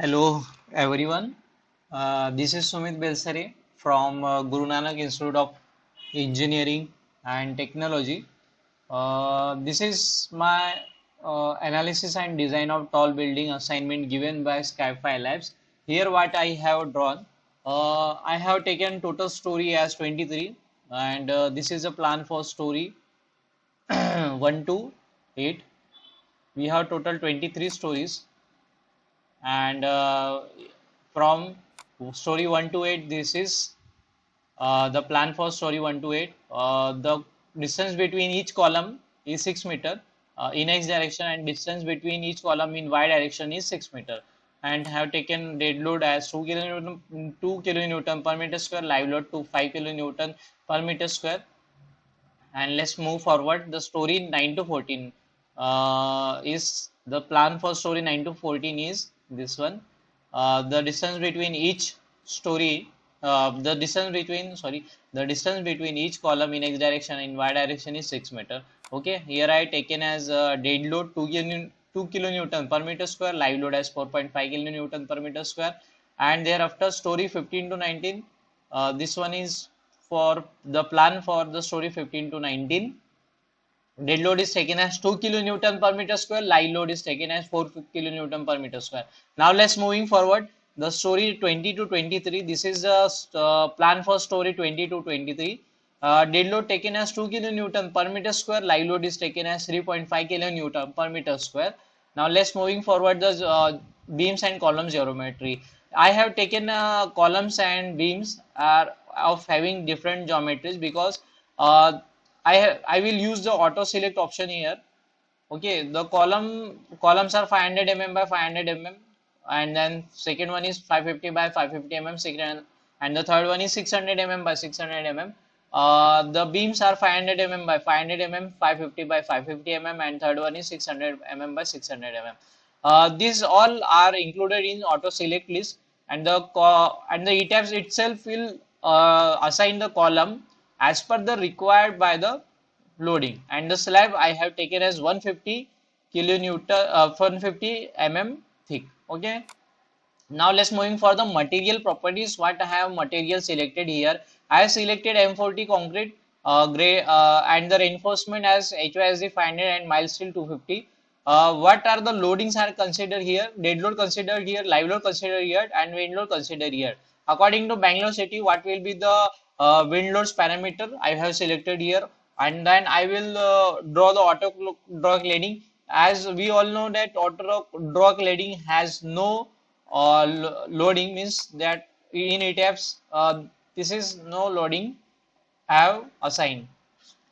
Hello everyone. This is Sumit Belsare from Gurunanak Institute of Engineering and Technology. This is my analysis and design of tall building assignment given by Skyfi Labs. Here what I have drawn. I have taken total story as 23 and this is a plan for story 1 to 8. We have total 23 stories and from story 1 to 8 this is the plan for story 1 to 8. The distance between each column is 6 meter in x direction, and distance between each column in y direction is 6 meter, and have taken dead load as 2 kilonewton per meter square, live load to 5 kilonewton per meter square. And let's move forward. The story 9 to 14 is the plan for story 9 to 14 is this one. The distance between each story, the distance between each column in x direction and in y direction is 6 meter. Okay, here I taken as dead load 2 kilonewton per meter square, live load as 4.5 kilonewton per meter square, and thereafter story 15 to 19. This one is for the plan for the story 15 to 19. Dead load is taken as 2 kilonewton per meter square, live load is taken as 4 kilonewton per meter square. Now let's moving forward. The story 20 to 23. This is the plan for story 20 to 23. Dead load taken as 2 kilonewton per meter square, live load is taken as 3.5 kilonewton per meter square. Now let's moving forward the beams and columns geometry. I have taken columns and beams are of having different geometries because I will use the auto select option here. Okay, the columns are 500 mm by 500 mm, and then second one is 550 by 550 mm, second, and the third one is 600 mm by 600 mm. The beams are 500 mm by 500 mm, 550 by 550 mm, and third one is 600 mm by 600 mm. These all are included in auto select list, and the ETABS itself will assign the column as per the required by the loading, and the slab I have taken as 150 kilonewton 150 mm thick. Okay, now let's moving for the material properties. What I have material selected here, I have selected M40 concrete gray, and the reinforcement as HYSD 500 and mild steel 250. What are the loadings are considered here? Dead load considered here, live load considered here, and wind load considered here. According to Bangalore city, what will be the wind loads parameter I have selected here, and then I will draw the auto draw cladding. As we all know that auto draw cladding has no loading, means that in ETFs this is no loading have assigned,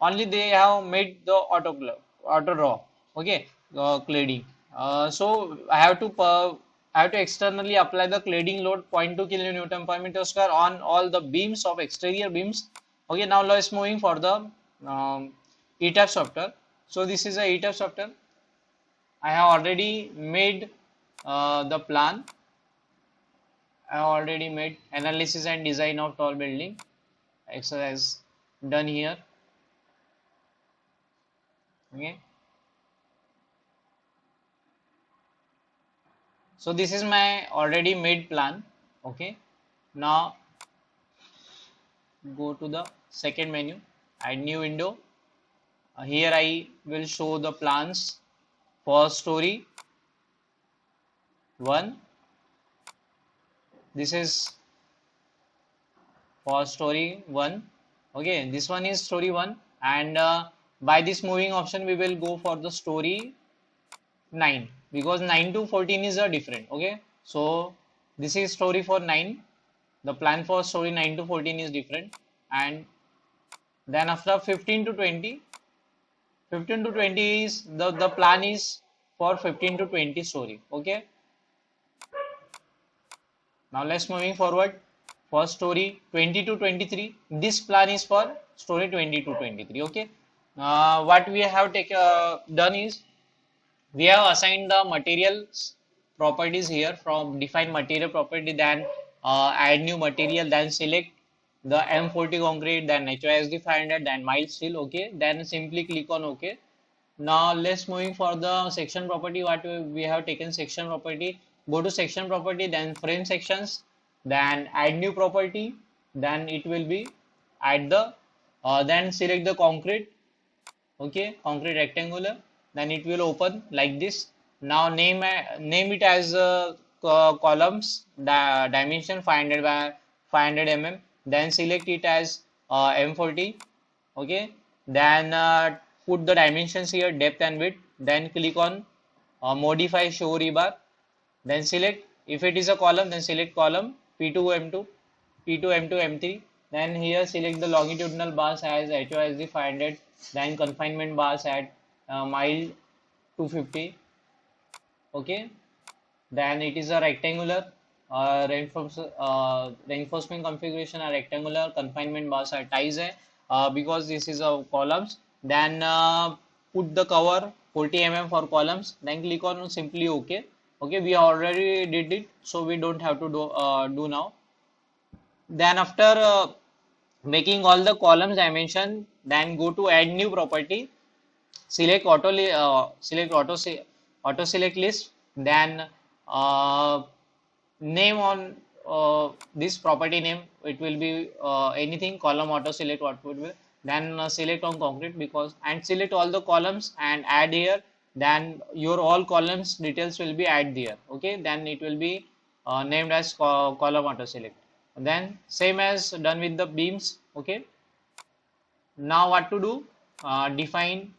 only they have made the auto draw. Okay, cladding. So I have to externally apply the cladding load 0.2 kilonewton per meter square on all the beams of exterior beams. Okay, now let's moving for the ETAP software. So this is a ETAP software. I have already made the plan. I have already made analysis and design of tall building exercise done here. Okay, so this is my already made plan. Okay, now go to the second menu, add new window. Here I will show the plans for story 1. This is for story 1. Okay, this one is story 1, and by this moving option we will go for the story 9, because 9 to 14 is a different. Okay, so this is story for 9. The plan for story 9 to 14 is different, and then after 15 to 20, 15 to 20 is the plan is for 15 to 20 story. Okay, now let's moving forward for story 20 to 23. This plan is for story 20 to 23. Okay, what we have done is we have assigned the materials properties here. From define material property, then add new material, then select the M40 concrete, then HYSD 500, then mild steel. Okay, then simply click on OK. Now let's moving for the section property. What we have taken section property go to section property, then frame sections, then add new property, then it will be add the then select the concrete, okay, concrete rectangular, then it will open like this. Now name it as columns dimension 500 by 500 then select it as M40, okay, then put the dimensions here, depth and width, then click on modify show rebar, then select, if it is a column, then select column P2 M2, P2 M2 M3. Then here select the longitudinal bars as HOSD 500. Then confinement bars at mile 250. Okay. Then it is a rectangular reinforcement configuration, a rectangular confinement bars are ties because this is a columns. Then put the cover 40 for columns. Then click on simply OK. Okay, we already did it, so we don't have to do now. Then after making all the columns dimension, then go to add new property, select auto select list, then name on this property name, it will be anything, column auto select what would be, then select on concrete because, and select all the columns and add here, then your all columns details will be add there, okay, then it will be named as column auto select. Then same as done with the beams, okay. Now what to do, define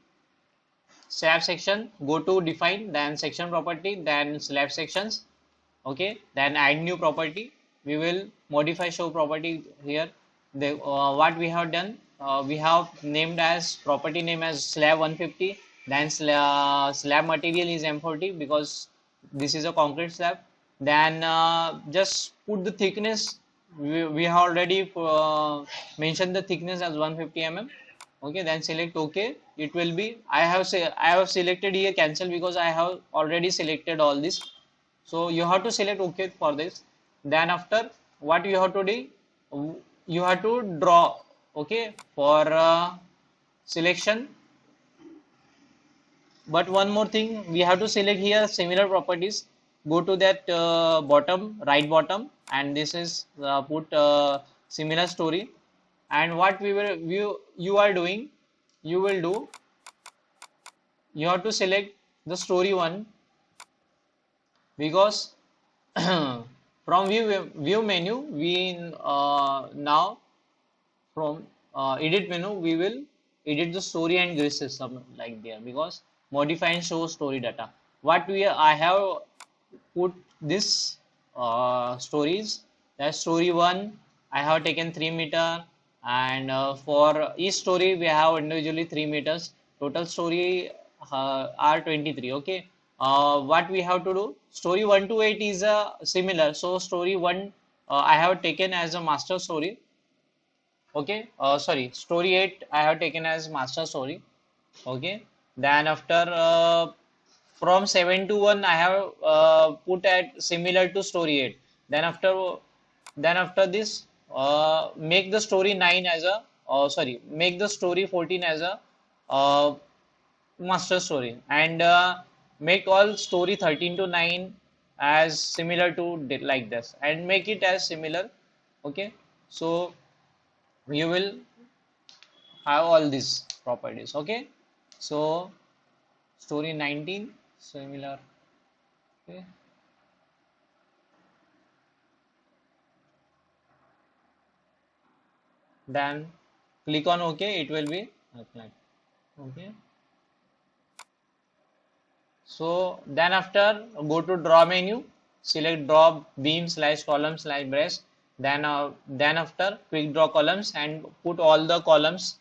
slab section, go to define, then section property, then slab sections, okay, then add new property, we will modify show property here. What we have done, we have named as property name as slab 150, then slab material is M40 because this is a concrete slab, then just put the thickness, we have already mentioned the thickness as 150 okay, then select OK. It will be, I have selected here cancel because I have already selected all this, so you have to select OK for this. Then after what you have to do, you have to draw, okay, for selection. But one more thing, we have to select here similar properties, go to that bottom, right bottom, and this is put similar story. And what you are doing, you will do, you have to select the story one because from view menu we now from edit menu we will edit the story and grid system like there, because modify and show story data. What I have put this stories, that story one I have taken 3 meter, and for each story we have individually 3 meters, total story are 23, okay. What we have to do, story 1 to 8 is similar, so story 1 I have taken as a master story, okay, sorry, story 8 I have taken as master story, okay. Then after from 7 to 1 I have put at similar to story 8. Then after this make the story 9 as a sorry, make the story 14 as a master story, and make all story 13 to 9 as similar to like this, and make it as similar, okay. So you will have all these properties, okay. So story 19 similar, okay. Then click on OK, it will be applied, okay. So then after go to draw menu, select draw beam slash column slash brace, then after quick draw columns and put all the columns,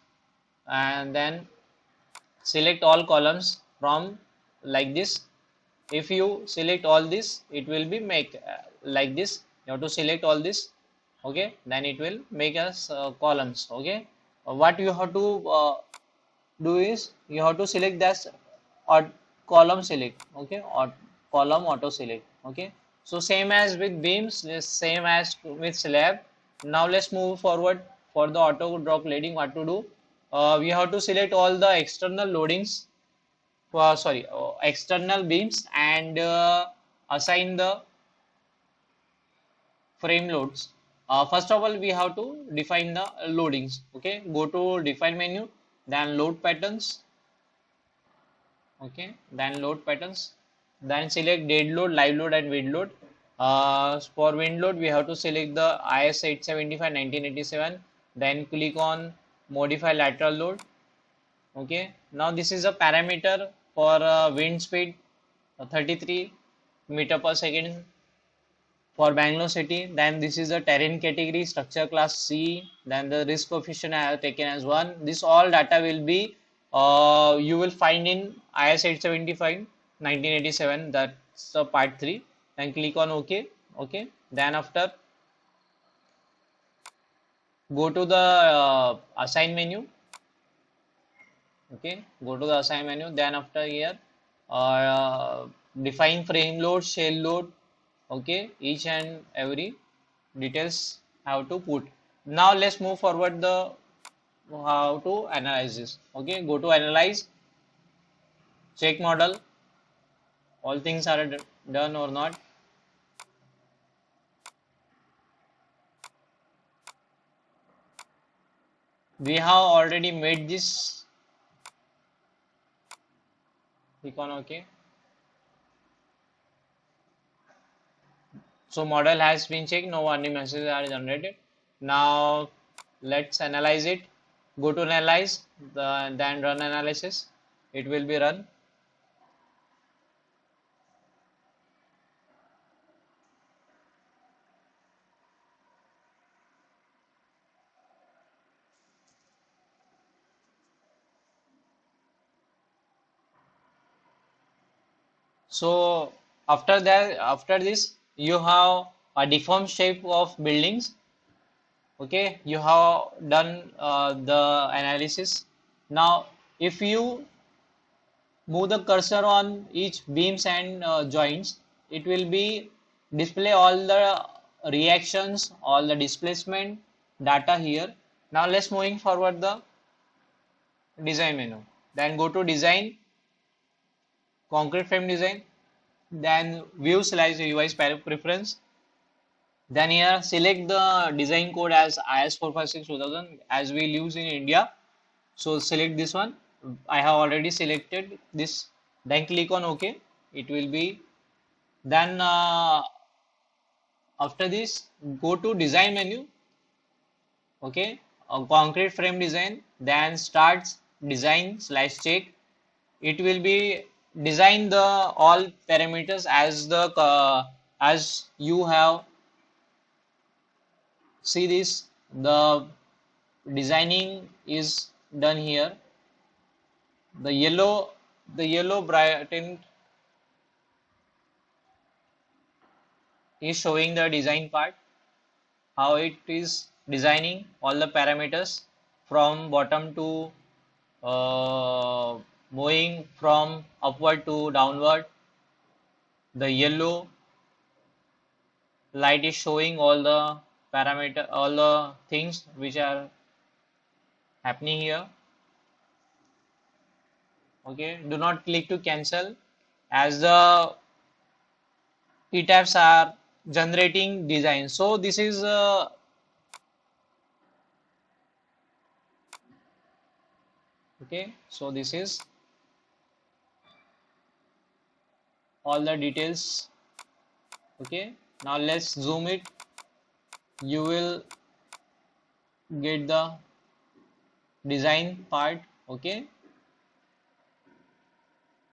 and then select all columns from like this. If you select all this, it will be make like this, you have to select all this, okay, then it will make us columns, okay. What you have to do is you have to select this or column select, okay, or column auto select, okay. So same as with beams, same as with slab. Now let's move forward for the auto draw cladding. What to do, we have to select all the external loadings, external beams, and assign the frame loads. First of all, we have to define the loadings. Okay, go to define menu, then load patterns. Okay, then load patterns, then select dead load, live load and wind load. For wind load we have to select the IS 875 1987, then click on modify lateral load. Okay, now this is a parameter for wind speed 33 meter per second for Bangalore city. Then this is the terrain category, structure class C, then the risk coefficient I have taken as 1. This all data will be you will find in IS 875 1987, that's the part 3. Then click on OK. Okay, then after go to the assign menu. Okay, go to the assign menu, then after here define frame load, shell load. Okay, each and every details have to put. Now let's move forward the how to analyze this. Okay, go to analyze, check model, all things are done or not. We have already made this. Click on OK. So model has been checked, no warning messages are generated. Now let's analyze it. Go to analyze, then run analysis. It will be run. So after that, after this, you have a deformed shape of buildings. Okay, you have done the analysis. Now if you move the cursor on each beams and joints, it will be display all the reactions, all the displacement data here. Now let's moving forward the design menu, then go to design, concrete frame design, then view slash revise preference. Then here select the design code as IS 456 2000 as we use in India. So select this one. I have already selected this. Then click on OK. It will be then after this go to design menu. Okay, a concrete frame design. Then starts design slash check. It will be design the all parameters as the as you have see this, the designing is done here. The yellow brightened is showing the design part, how it is designing all the parameters from bottom to moving from upward to downward. The yellow light is showing all the parameter, all the things which are happening here. Okay, do not click to cancel as the tabs are generating design. So this is okay, so this is all the details. Okay, now let's zoom it. You will get the design part. Okay,